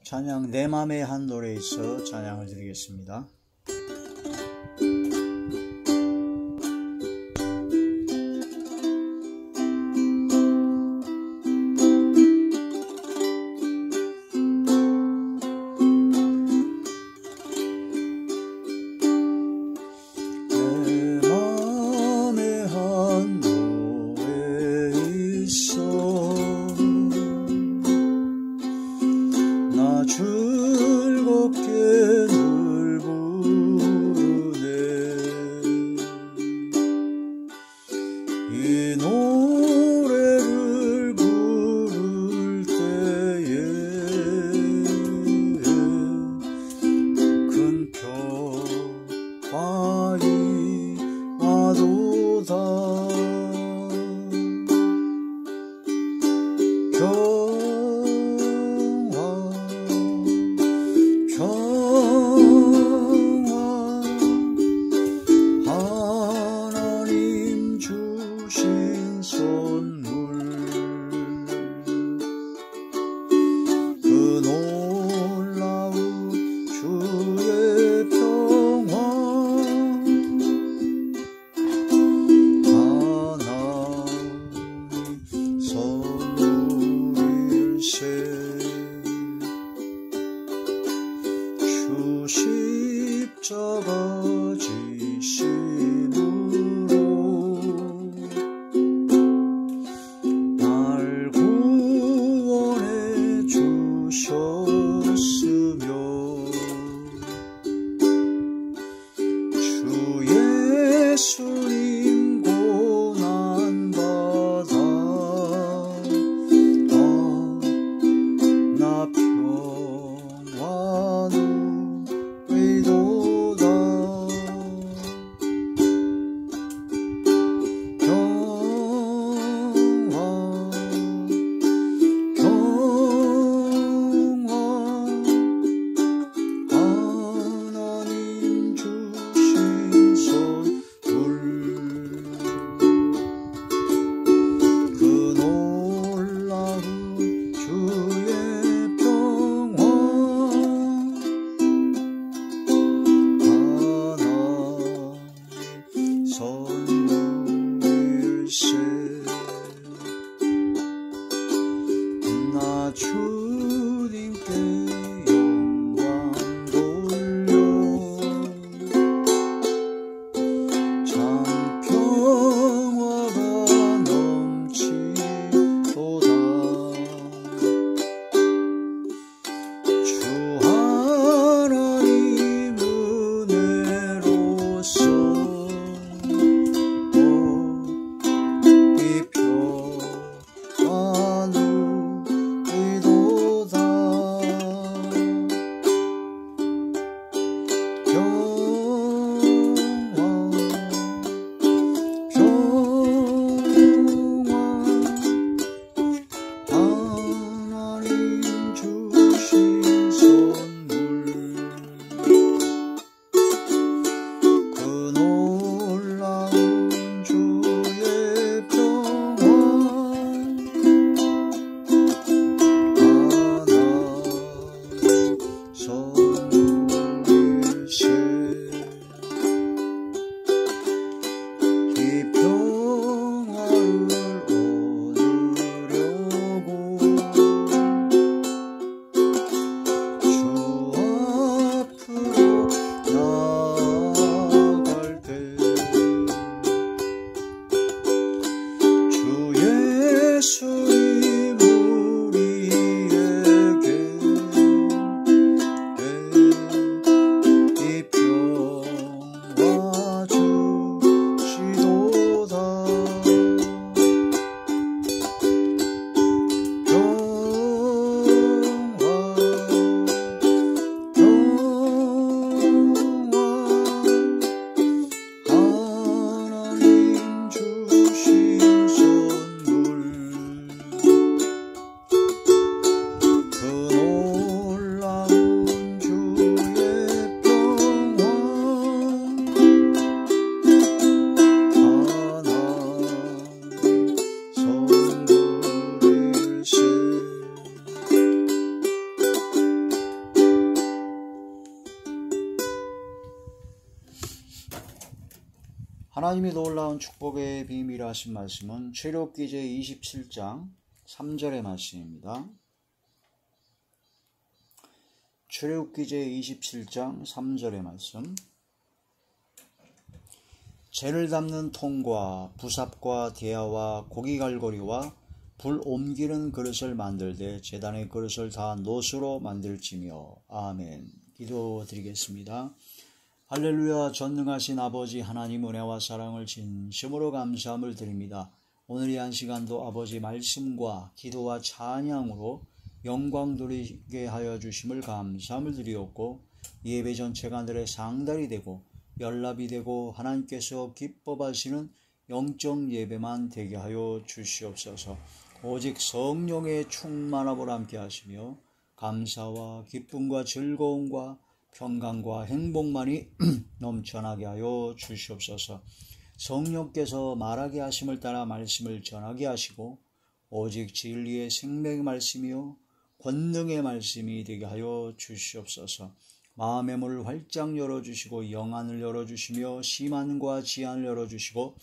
찬양 내 맘의 한 노래에서 찬양을 드리겠습니다. 즐겁게 늘 부르네. 이 노래를 부를 때에 큰 평화이 와도다. 하나님 주신 선물, 그 놀라운 주의 평화, 하나님 선물일세. 주 십자가 지심으로 날 구원해 주셨으며, 주 예수님 고난받아 나 평화 누리도다. 하나님 주신 선물, 그 놀라운 주의 평화, 하나님 선물일세. 나 주님께 영광 돌려 참 평화가 넘치도다. 주 하나님 은혜로서 이 평화 누리도다. 하나님이 놀라운 축복의 비밀 하신 말씀은 출애굽기 제 27장 3절의 말씀입니다. 출애굽기 제 27장 3절의 말씀. 재를 담는 통과 부삽과 대야와 고기갈고리와 불 옮기는 그릇을 만들되 제단의 그릇을 다 놋으로 만들지며. 아멘. 기도드리겠습니다. 할렐루야. 전능하신 아버지 하나님, 은혜와 사랑을 진심으로 감사함을 드립니다. 오늘 이 한 시간도 아버지 말씀과 기도와 찬양으로 영광 돌리게 하여 주심을 감사함을 드리옵고, 예배 전체가 하늘의 상달이 되고 연락이 되고 하나님께서 기뻐하시는 영적 예배만 되게 하여 주시옵소서. 오직 성령의 충만함을 함께 하시며 감사와 기쁨과 즐거움과 평강과 행복만이 넘쳐나게 하여 주시옵소서. 성령께서 말하게 하심을 따라 말씀을 전하게 하시고 오직 진리의 생명의 말씀이요 권능의 말씀이 되게 하여 주시옵소서. 마음의 문을 활짝 열어주시고 영안을 열어주시며 심안과 지안을 열어주시고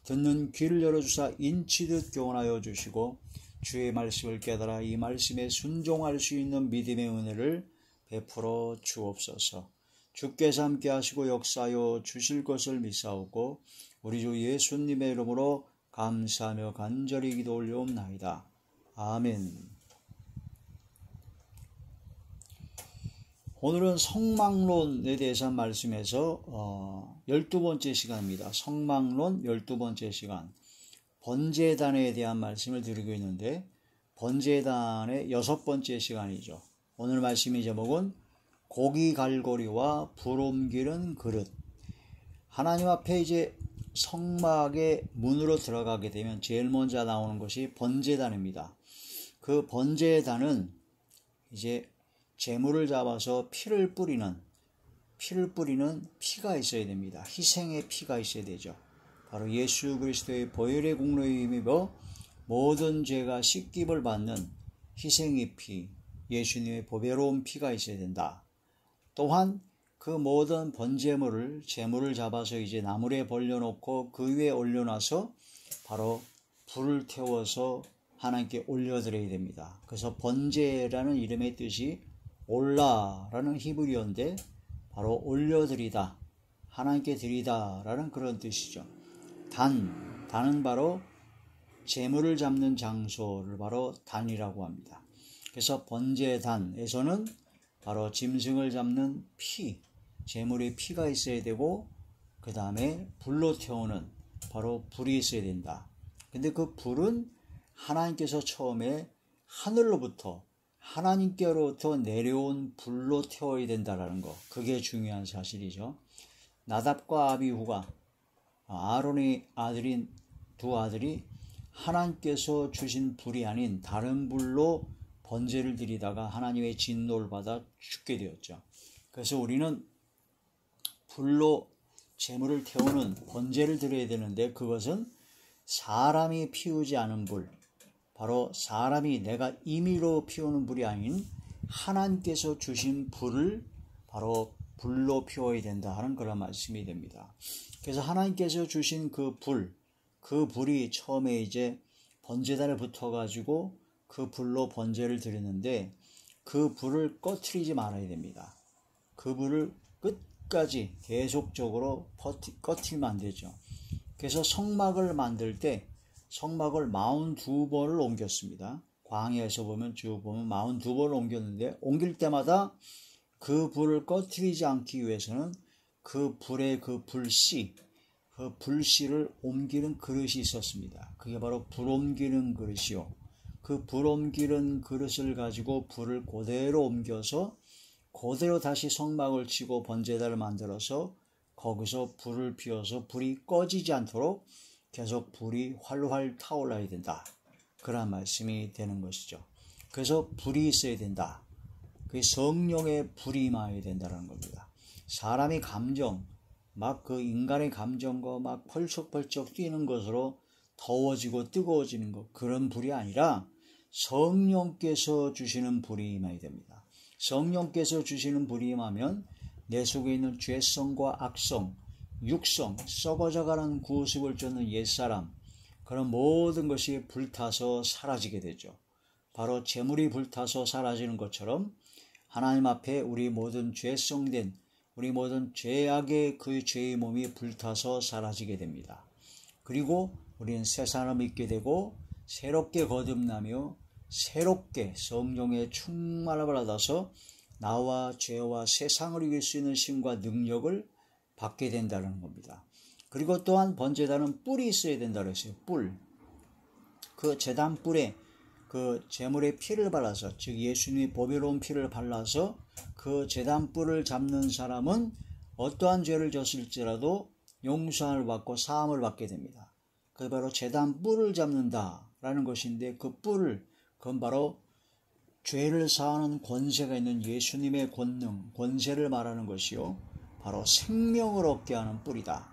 듣는 귀를 열어주사 인치듯 교훈하여 주시고 주의 말씀을 깨달아 이 말씀에 순종할 수 있는 믿음의 은혜를 베풀어 주옵소서. 주께서 함께 하시고 역사하여 주실 것을 믿사오고 우리 주 예수님의 이름으로 감사하며 간절히 기도 올려옵나이다. 아멘. 오늘은 성막론에 대해서 한 말씀에서 12번째 시간입니다. 성막론 12번째 시간. 번제단에 대한 말씀을 드리고 있는데 번제단의 6번째 시간이죠. 오늘 말씀의 제목은 고기갈고리와 불 옮기는 그릇. 하나님 앞에 이제 성막의 문으로 들어가게 되면 제일 먼저 나오는 것이 번제단입니다. 그 번제단은 이제 제물을 잡아서 피를 뿌리는 피가 있어야 됩니다. 희생의 피가 있어야 되죠. 바로 예수 그리스도의 보혈의 공로에 힘입어 모든 죄가 씻김을 받는 희생의 피, 예수님의 보배로운 피가 있어야 된다. 또한 그 모든 번제물을 제물을 잡아서 이제 나물에 벌려놓고 그 위에 올려놔서 바로 불을 태워서 하나님께 올려드려야 됩니다. 그래서 번제라는 이름의 뜻이 올라라는 히브리어인데 바로 올려드리다, 하나님께 드리다 라는 그런 뜻이죠. 단은 바로 제물을 잡는 장소를 바로 단이라고 합니다. 그래서 번제단에서는 바로 짐승을 잡는 피, 제물의 피가 있어야 되고 그 다음에 불로 태우는 바로 불이 있어야 된다. 근데 그 불은 하나님께서 처음에 하늘로부터 하나님께로부터 내려온 불로 태워야 된다라는 거, 그게 중요한 사실이죠. 나답과 아비후가 아론의 아들인 두 아들이 하나님께서 주신 불이 아닌 다른 불로 번제를 드리다가 하나님의 진노를 받아 죽게 되었죠. 그래서 우리는 불로 제물을 태우는 번제를 드려야 되는데 그것은 사람이 피우지 않은 불, 바로 사람이 내가 임의로 피우는 불이 아닌 하나님께서 주신 불을 바로 불로 피워야 된다 하는 그런 말씀이 됩니다. 그래서 하나님께서 주신 그 불이 처음에 이제 번제단에 붙어가지고 그 불로 번제를 드리는데 그 불을 꺼트리지 말아야 됩니다. 그 불을 끝까지 계속적으로 꺼트리면 안 되죠. 그래서 성막을 만들 때 성막을 42번을 옮겼습니다. 광야에서 보면 쭉 보면 42번을 옮겼는데 옮길 때마다 그 불을 꺼트리지 않기 위해서는 그 불의 그 불씨를 옮기는 그릇이 있었습니다. 그게 바로 불 옮기는 그릇이요. 그 불 옮기는 그릇을 가지고 불을 그대로 옮겨서 그대로 다시 성막을 치고 번제단을 만들어서 거기서 불을 피워서 불이 꺼지지 않도록 계속 불이 활활 타올라야 된다. 그런 말씀이 되는 것이죠. 그래서 불이 있어야 된다. 그게 성령의 불이 임해야 된다는 겁니다. 사람이 감정, 막 그 인간의 감정과 막 펄쩍펄쩍 뛰는 것으로 더워지고 뜨거워지는 것, 그런 불이 아니라 성령께서 주시는 불이 임해야 됩니다. 성령께서 주시는 불이 임하면 내 속에 있는 죄성과 악성, 육성, 썩어져가는 구습을 쫓는 옛사람, 그런 모든 것이 불타서 사라지게 되죠. 바로 재물이 불타서 사라지는 것처럼 하나님 앞에 우리 모든 죄성된 우리 모든 죄악의 그 죄의 몸이 불타서 사라지게 됩니다. 그리고 우리는 새 사람을 입게 되고 새롭게 거듭나며 새롭게 성령의 충만을 받아서 나와 죄와 세상을 이길 수 있는 힘과 능력을 받게 된다는 겁니다. 그리고 또한 번제단은 뿔이 있어야 된다고 했어요. 뿔. 그 제단 뿔에 그 제물의 피를 발라서, 즉 예수님의 보배로운 피를 발라서 그 제단 뿔을 잡는 사람은 어떠한 죄를 졌을지라도 용서를 받고 사함을 받게 됩니다. 그게 바로 제단 뿔을 잡는다라는 것인데, 그 뿔을, 그건 바로 죄를 사하는 권세가 있는 예수님의 권능, 권세를 말하는 것이요, 바로 생명을 얻게 하는 뿔이다.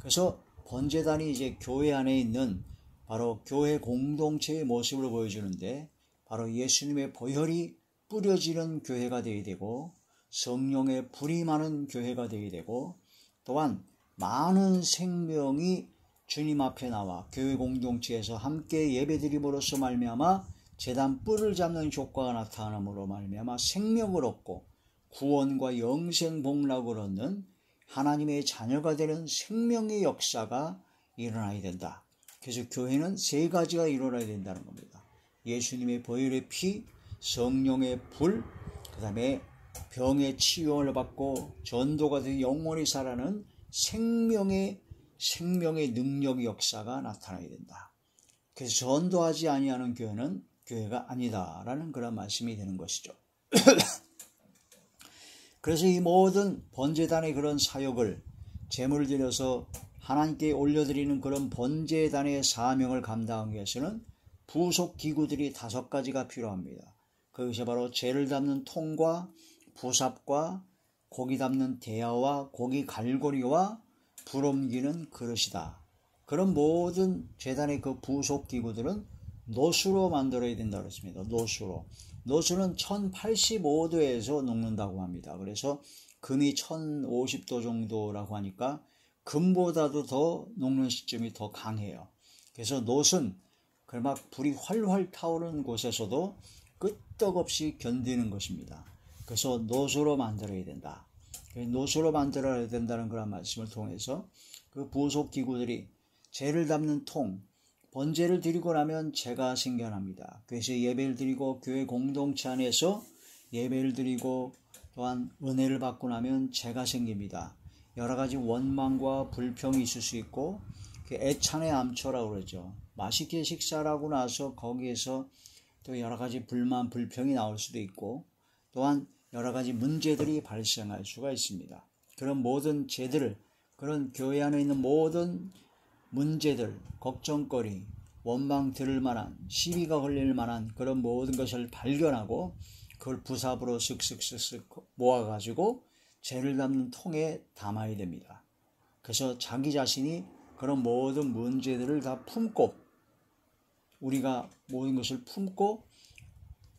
그래서 번제단이 이제 교회 안에 있는 바로 교회 공동체의 모습을 보여주는데, 바로 예수님의 보혈이 뿌려지는 교회가 되어야 되고 성령의 불이 많은 교회가 되어야 되고, 또한 많은 생명이 주님 앞에 나와 교회 공동체에서 함께 예배드림으로써 말미암아 제단 뿔을 잡는 효과가 나타남으로 말미암아 생명을 얻고 구원과 영생 복락을 얻는 하나님의 자녀가 되는 생명의 역사가 일어나야 된다. 그래서 교회는 세 가지가 일어나야 된다는 겁니다. 예수님의 보혈의 피, 성령의 불, 그 다음에 병의 치유를 받고 전도가 되어 영원히 살아는 생명의 능력의 역사가 나타나야 된다. 그래서 전도하지 아니하는 교회는 교회가 아니다라는 그런 말씀이 되는 것이죠. 그래서 이 모든 번제단의 그런 사역을 제물을 드려서 하나님께 올려드리는 그런 번제단의 사명을 감당하기 위해서는 부속 기구들이 5가지가 필요합니다. 그것이 바로 죄를 담는 통과 부삽과 고기 담는 대야와 고기 갈고리와 불 옮기는 그릇이다. 그런 모든 제단의 그 부속 기구들은 노수로 만들어야 된다고 했습니다. 노수는 1085도에서 녹는다고 합니다. 그래서 금이 1050도 정도라고 하니까 금보다도 더 녹는 시점이 더 강해요. 그래서 노는 그 막 불이 활활 타오르는 곳에서도 끄떡없이 견디는 것입니다. 그래서 노수로 만들어야 된다. 노수로 만들어야 된다는 그런 말씀을 통해서 그 부속 기구들이 죄를 담는 통, 번제를 드리고 나면 죄가 생겨납니다. 그래서 예배를 드리고 교회 공동체 안에서 예배를 드리고 또한 은혜를 받고 나면 죄가 생깁니다. 여러 가지 원망과 불평이 있을 수 있고, 애찬의 암초라고 그러죠. 맛있게 식사를 하고 나서 거기에서 또 여러 가지 불만, 불평이 나올 수도 있고, 또한 여러 가지 문제들이 발생할 수가 있습니다. 그런 모든 죄들을, 그런 교회 안에 있는 모든 문제들, 걱정거리, 원망 들을 만한, 시비가 걸릴 만한 그런 모든 것을 발견하고 그걸 부삽으로 쓱쓱쓱쓱 모아가지고 죄를 담는 통에 담아야 됩니다. 그래서 자기 자신이 그런 모든 문제들을 다 품고, 우리가 모든 것을 품고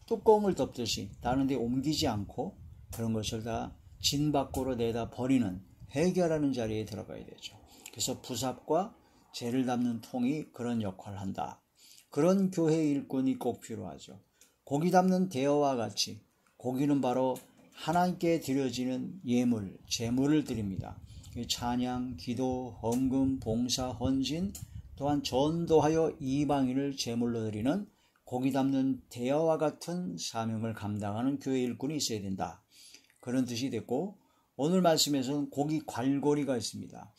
뚜껑을 덮듯이 다른 데 옮기지 않고 그런 것을 다 진 밖으로 내다 버리는, 해결하는 자리에 들어가야 되죠. 그래서 부삽과 죄를 담는 통이 그런 역할을 한다. 그런 교회 일꾼이 꼭 필요하죠. 고기 담는 대여와 같이 고기는 바로 하나님께 드려지는 예물, 제물을 드립니다. 찬양, 기도, 헌금, 봉사, 헌신, 또한 전도하여 이방인을 제물로 드리는 고기 담는 대여와 같은 사명을 감당하는 교회 일꾼이 있어야 된다. 그런 뜻이 됐고, 오늘 말씀에서는 고기 갈고리가 있습니다.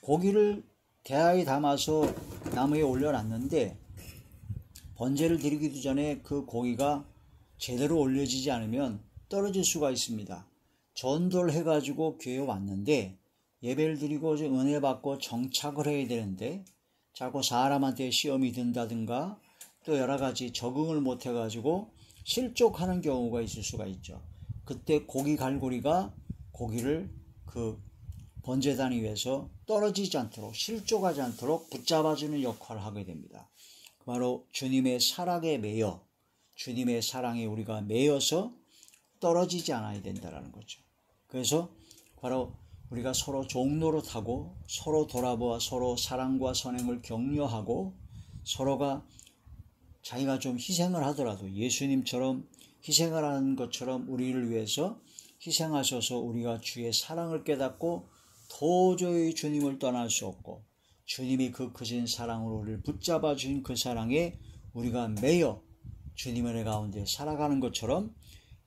고기를 대야에 담아서 나무에 올려놨는데 번제를 드리기도 전에 그 고기가 제대로 올려지지 않으면 떨어질 수가 있습니다. 전도를 해가지고 교회에 왔는데 예배를 드리고 은혜 받고 정착을 해야 되는데 자꾸 사람한테 시험이 든다든가 또 여러 가지 적응을 못해가지고 실족하는 경우가 있을 수가 있죠. 그때 고기 갈고리가 고기를 그 번제단 위에서 떨어지지 않도록, 실족하지 않도록 붙잡아주는 역할을 하게 됩니다. 바로 주님의 사랑에 매여, 주님의 사랑에 우리가 매여서 떨어지지 않아야 된다는 거죠. 그래서 바로 우리가 서로 종노릇하고 서로 돌아보아 서로 사랑과 선행을 격려하고 서로가 자기가 좀 희생을 하더라도 예수님처럼 희생을 하는 것처럼 우리를 위해서 희생하셔서 우리가 주의 사랑을 깨닫고 도저히 주님을 떠날 수 없고 주님이 그 크신 사랑으로 우리를 붙잡아 주신 그 사랑에 우리가 매여 주님의 은혜 가운데 살아가는 것처럼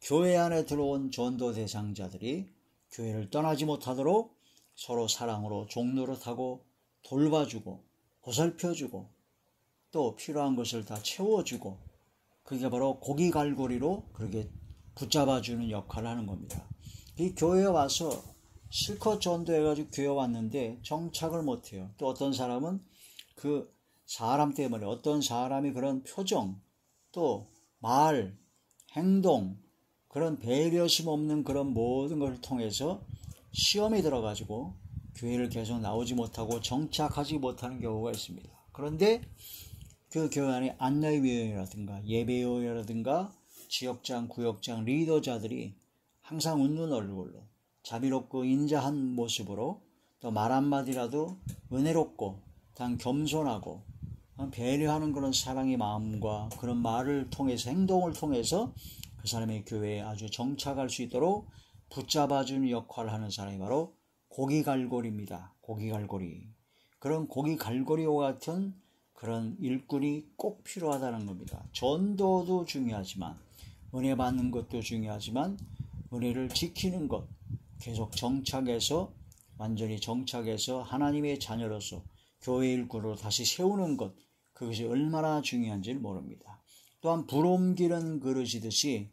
교회 안에 들어온 전도 대상자들이 교회를 떠나지 못하도록 서로 사랑으로 종노릇하고 돌봐주고 보살펴주고 또 필요한 것을 다 채워주고 그게 바로 고기갈고리로 그렇게 붙잡아주는 역할을 하는 겁니다. 이 교회에 와서 실컷 전도해가지고 교회 왔는데 정착을 못해요. 또 어떤 사람은 그 사람 때문에 어떤 사람이 그런 표정 또 말, 행동 그런 배려심 없는 그런 모든 것을 통해서 시험에 들어가지고 교회를 계속 나오지 못하고 정착하지 못하는 경우가 있습니다. 그런데 그 교회 안에 안내위원이라든가 예배위원이라든가 지역장, 구역장, 리더자들이 항상 웃는 얼굴로 자비롭고 인자한 모습으로 또 말 한마디라도 은혜롭고 단 겸손하고 배려하는 그런 사랑의 마음과 그런 말을 통해서 행동을 통해서 그 사람의 교회에 아주 정착할 수 있도록 붙잡아주는 역할을 하는 사람이 바로 고기갈고리입니다. 고기갈고리. 그런 고기갈고리와 같은 그런 일꾼이 꼭 필요하다는 겁니다. 전도도 중요하지만 은혜 받는 것도 중요하지만 은혜를 지키는 것 계속 정착해서 완전히 정착해서 하나님의 자녀로서 교회 일꾼으로 다시 세우는 것 그것이 얼마나 중요한지를 모릅니다. 또한 불 옮기는 그릇이듯이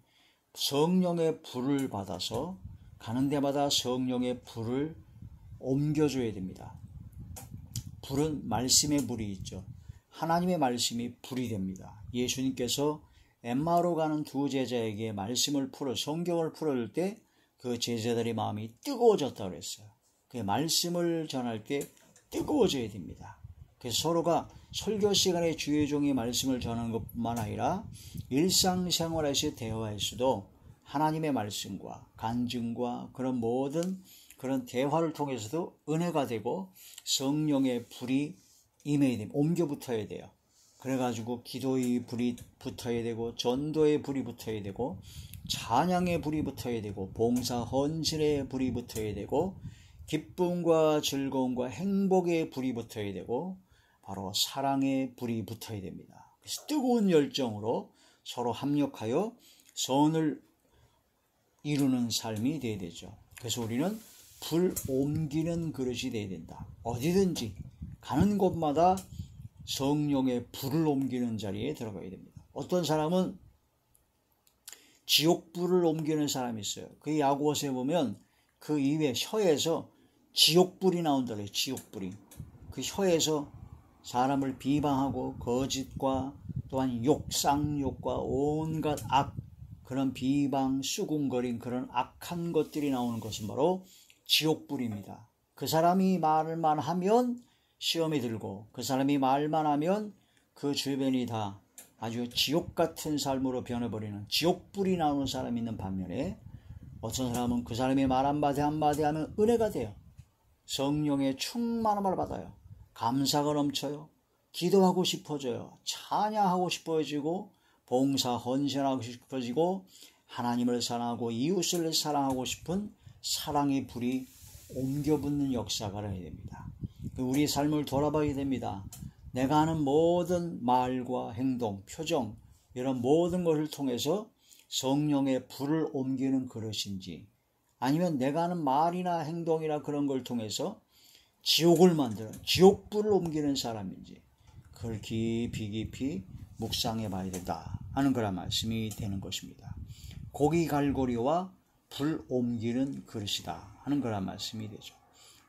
성령의 불을 받아서 가는 데마다 성령의 불을 옮겨줘야 됩니다. 불은 말씀의 불이 있죠. 하나님의 말씀이 불이 됩니다. 예수님께서 엠마오로 가는 두 제자에게 말씀을 성경을 풀어줄 때 그 제자들의 마음이 뜨거워졌다고 그랬어요. 그 말씀을 전할 때 뜨거워져야 됩니다. 그래서 서로가 설교 시간에 주의 종이 말씀을 전하는 것뿐만 아니라 일상생활에서의 대화에서도 하나님의 말씀과 간증과 그런 모든 그런 대화를 통해서도 은혜가 되고 성령의 불이 임해야 됩니다. 옮겨 붙어야 돼요. 그래가지고 기도의 불이 붙어야 되고 전도의 불이 붙어야 되고 찬양의 불이 붙어야 되고 봉사 헌신의 불이 붙어야 되고 기쁨과 즐거움과 행복의 불이 붙어야 되고 바로 사랑의 불이 붙어야 됩니다. 그래서 뜨거운 열정으로 서로 합력하여 선을 이루는 삶이 되어야 되죠. 그래서 우리는 불 옮기는 그릇이 되어야 된다. 어디든지 가는 곳마다 성령의 불을 옮기는 자리에 들어가야 됩니다. 어떤 사람은 지옥불을 옮기는 사람이 있어요. 그 야고보서에 보면 그 입에 혀에서 지옥불이 나온다 그래요. 지옥불이. 그 혀에서 사람을 비방하고 거짓과 또한 욕, 쌍욕과 온갖 그런 비방, 수군거린 그런 악한 것들이 나오는 것은 바로 지옥불입니다. 그 사람이 말만 하면 시험이 들고 그 사람이 말만 하면 그 주변이 다 아주 지옥 같은 삶으로 변해버리는 지옥불이 나오는 사람이 있는 반면에 어떤 사람은 그 사람이 말 한마디 한마디 하면 은혜가 돼요. 성령의 충만함을 받아요. 감사가 넘쳐요. 기도하고 싶어져요. 찬양하고 싶어지고 봉사 헌신하고 싶어지고 하나님을 사랑하고 이웃을 사랑하고 싶은 사랑의 불이 옮겨붙는 역사가 일어나야 됩니다. 우리 삶을 돌아봐야 됩니다. 내가 하는 모든 말과 행동, 표정 이런 모든 것을 통해서 성령의 불을 옮기는 그릇인지 아니면 내가 하는 말이나 행동이나 그런 걸 통해서 지옥을 만드는 지옥불을 옮기는 사람인지 그걸 깊이 묵상해 봐야 된다 하는 그런 말씀이 되는 것입니다. 고기갈고리와 불 옮기는 그릇이다 하는 그런 말씀이 되죠.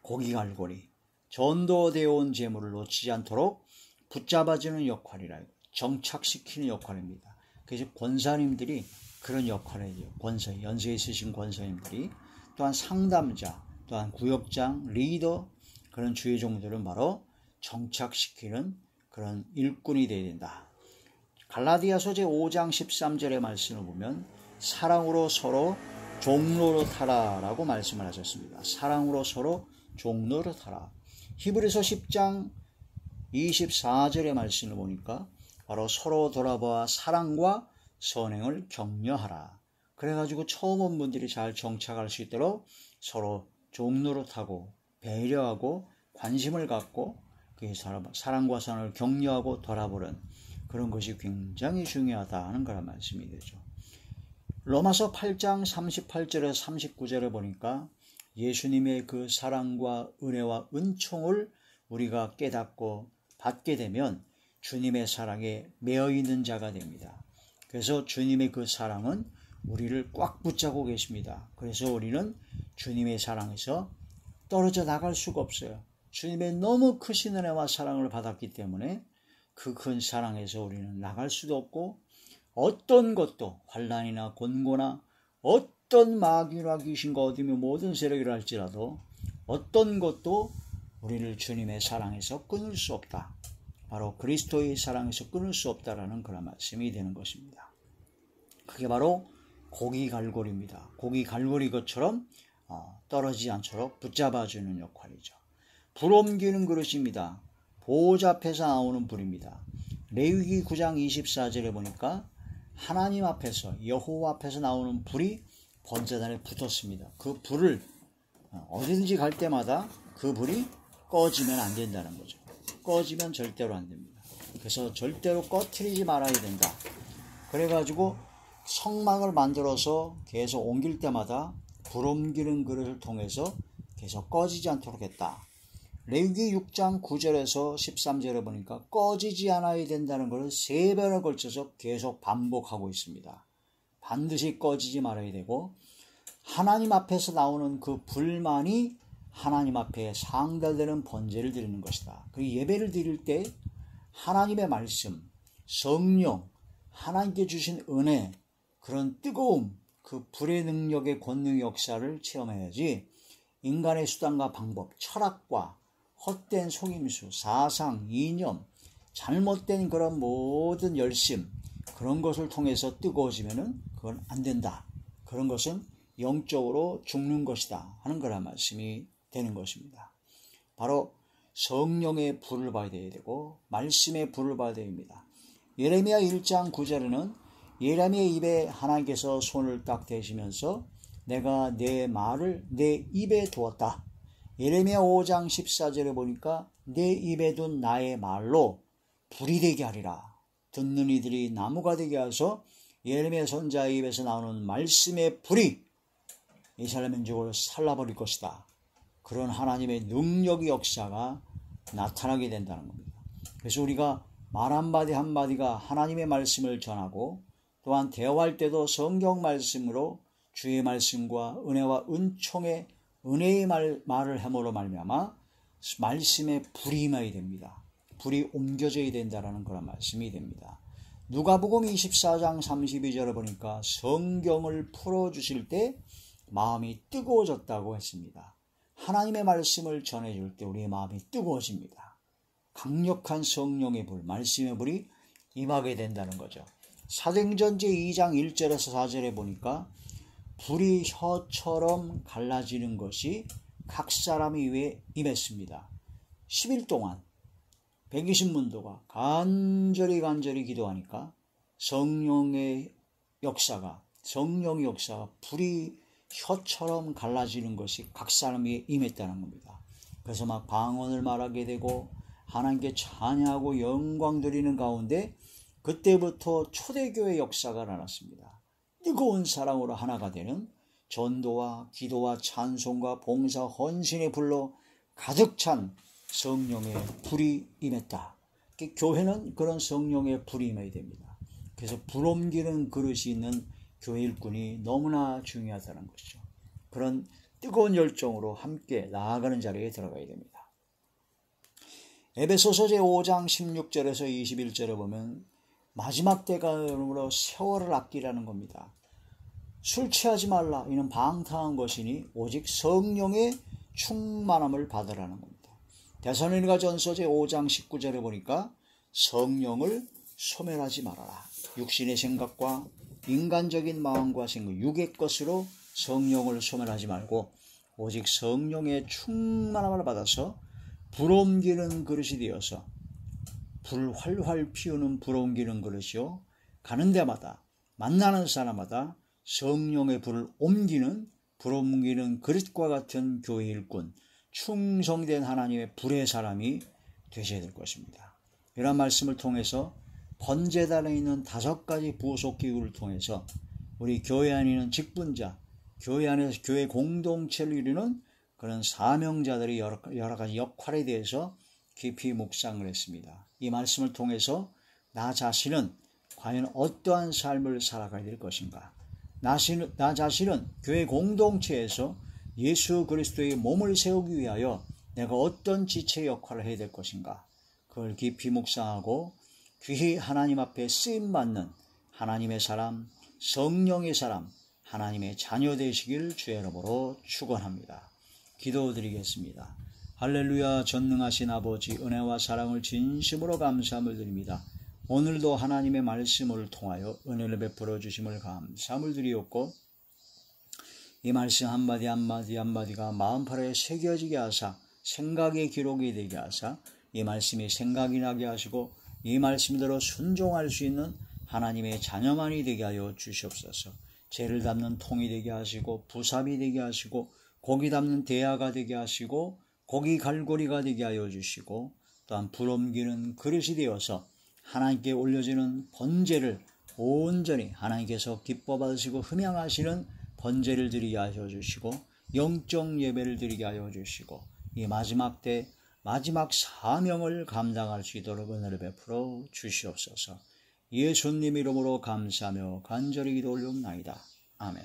고기갈고리 전도되어 온 재물을 놓치지 않도록 붙잡아주는 역할이라 정착시키는 역할입니다. 그래서 권사님들이 그런 역할을 해요. 권사, 연세 있으신 권사님들이 또한 상담자, 또한 구역장, 리더 그런 주의 종들은 바로 정착시키는 그런 일꾼이 되어야 된다. 갈라디아서 제5장 13절의 말씀을 보면 사랑으로 서로 종로로 타라라고 말씀을 하셨습니다. 사랑으로 서로 종로로 타라. 히브리서 10장 24절의 말씀을 보니까 바로 서로 돌아보아 사랑과 선행을 격려하라. 그래가지고 처음 온 분들이 잘 정착할 수 있도록 서로 종로로 타고 배려하고 관심을 갖고 그 사랑과 선을 격려하고 돌아보는 그런 것이 굉장히 중요하다는 그런 말씀이 되죠. 로마서 8장 38절에서 39절에 보니까 예수님의 그 사랑과 은혜와 은총을 우리가 깨닫고 받게 되면 주님의 사랑에 매여 있는 자가 됩니다. 그래서 주님의 그 사랑은 우리를 꽉 붙잡고 계십니다. 그래서 우리는 주님의 사랑에서 떨어져 나갈 수가 없어요. 주님의 너무 크신 은혜와 사랑을 받았기 때문에 그 큰 사랑에서 우리는 나갈 수도 없고 어떤 것도 환난이나 곤고나 어떤 마귀나 귀신과 어둠이 모든 세력이라 할지라도 어떤 것도 우리를 주님의 사랑에서 끊을 수 없다. 바로 그리스도의 사랑에서 끊을 수 없다라는 그런 말씀이 되는 것입니다. 그게 바로 고기 갈고리입니다. 고기 갈고리 것처럼 떨어지지 않도록 붙잡아주는 역할이죠. 불 옮기는 그릇입니다. 보호자 앞에서 나오는 불입니다. 레위기 9장 24절에 보니까 하나님 앞에서 여호와 앞에서 나오는 불이 번제단에 붙었습니다. 그 불을 어디든지 갈 때마다 그 불이 꺼지면 안 된다는 거죠. 꺼지면 절대로 안 됩니다. 그래서 절대로 꺼트리지 말아야 된다. 그래가지고 성막을 만들어서 계속 옮길 때마다 불 옮기는 그릇을 통해서 계속 꺼지지 않도록 했다. 레위기 6장 9절에서 13절에 보니까 꺼지지 않아야 된다는 것을 3번에 걸쳐서 계속 반복하고 있습니다. 반드시 꺼지지 말아야 되고 하나님 앞에서 나오는 그 불만이 하나님 앞에 상달되는 번제를 드리는 것이다. 그리고 예배를 드릴 때 하나님의 말씀, 성령, 하나님께 주신 은혜, 그런 뜨거움, 그 불의 능력의 권능의 역사를 체험해야지 인간의 수단과 방법, 철학과 헛된 속임수, 사상, 이념, 잘못된 그런 모든 열심, 그런 것을 통해서 뜨거워지면은 그건 안 된다. 그런 것은 영적으로 죽는 것이다 하는 거란 말씀이 되는 것입니다. 바로 성령의 불을 받아야 되고 말씀의 불을 받아야 됩니다. 예레미야 1장 9절에는 예레미야의 입에 하나님께서 손을 딱 대시면서 내가 내 말을 내 입에 두었다. 예레미야 5장 14절에 보니까 내 입에 둔 나의 말로 불이 되게 하리라. 듣는 이들이 나무가 되게 하셔서 예레미야 선자의 입에서 나오는 말씀의 불이 이스라엘 민족을 살라버릴 것이다. 그런 하나님의 능력의 역사가 나타나게 된다는 겁니다. 그래서 우리가 말 한마디 한마디가 하나님의 말씀을 전하고 또한 대화할 때도 성경 말씀으로 주의 말씀과 은혜와 은총의 은혜의 말을 함으로 말미암아 말씀의 불이 임해야 됩니다. 불이 옮겨져야 된다는 그런 말씀이 됩니다. 누가복음 24장 32절에 보니까 성경을 풀어주실 때 마음이 뜨거워졌다고 했습니다. 하나님의 말씀을 전해줄 때 우리의 마음이 뜨거워집니다. 강력한 성령의 불, 말씀의 불이 임하게 된다는 거죠. 사도행전 제2장 1절에서 4절에 보니까 불이 혀처럼 갈라지는 것이 각 사람 위에 임했습니다. 10일 동안 120문도가 간절히 기도하니까 성령의 역사가 불이 혀처럼 갈라지는 것이 각 사람 위에 임했다는 겁니다. 그래서 막 방언을 말하게 되고 하나님께 찬양하고 영광 드리는 가운데 그때부터 초대교회 역사가 일어났습니다. 뜨거운 사랑으로 하나가 되는 전도와 기도와 찬송과 봉사 헌신의 불로 가득 찬 성령의 불이 임했다. 교회는 그런 성령의 불이 임해야 됩니다. 그래서 불 옮기는 그릇이 있는 교회 일꾼이 너무나 중요하다는 것이죠. 그런 뜨거운 열정으로 함께 나아가는 자리에 들어가야 됩니다. 에베소서 제5장 16절에서 21절에 보면 마지막 때가 오므로 세월을 아끼라는 겁니다. 술 취하지 말라. 이는 방탕한 것이니 오직 성령의 충만함을 받으라는 겁니다. 데살로니가 전서 제5장 19절에 보니까 성령을 소멸하지 말아라. 육신의 생각과 인간적인 마음과 생각, 육의 것으로 성령을 소멸하지 말고 오직 성령의 충만함을 받아서 불 옮기는 그릇이 되어서 불 활활 피우는 불 옮기는 그릇이요, 가는 데마다 만나는 사람마다 성령의 불을 옮기는 불 옮기는 그릇과 같은 교회 일꾼, 충성된 하나님의 불의 사람이 되셔야 될 것입니다. 이런 말씀을 통해서 번제단에 있는 5가지 부속기구를 통해서 우리 교회 안에 있는 직분자, 교회 안에서 교회 공동체를 이루는 그런 사명자들의 여러 가지 역할에 대해서 깊이 묵상을 했습니다. 이 말씀을 통해서 나 자신은 과연 어떠한 삶을 살아가야 될 것인가? 나 자신은 교회 공동체에서 예수 그리스도의 몸을 세우기 위하여 내가 어떤 지체 역할을 해야 될 것인가? 그걸 깊이 묵상하고 귀히 하나님 앞에 쓰임받는 하나님의 사람, 성령의 사람, 하나님의 자녀 되시길 주의 이름으로 축원합니다. 기도드리겠습니다. 할렐루야. 전능하신 아버지, 은혜와 사랑을 진심으로 감사함을 드립니다. 오늘도 하나님의 말씀을 통하여 은혜를 베풀어 주심을 감사함을 드리옵고, 이 말씀 한마디 한마디가 마음판에 새겨지게 하사 생각의 기록이 되게 하사 이 말씀이 생각이 나게 하시고 이 말씀대로 순종할 수 있는 하나님의 자녀만이 되게 하여 주시옵소서. 죄를 담는 통이 되게 하시고 부삽이 되게 하시고 고기 담는 대야가 되게 하시고 고기 갈고리가 되게 하여 주시고, 또한 불 옮기는 그릇이 되어서 하나님께 올려지는 번제를 온전히 하나님께서 기뻐 받으시고 흠양하시는 번제를 드리게 하여 주시고 영적 예배를 드리게 하여 주시고 이 마지막 때 마지막 사명을 감당할 수 있도록 은혜를 베풀어 주시옵소서. 예수님 이름으로 감사하며 간절히 기도 올리옵나이다. 아멘.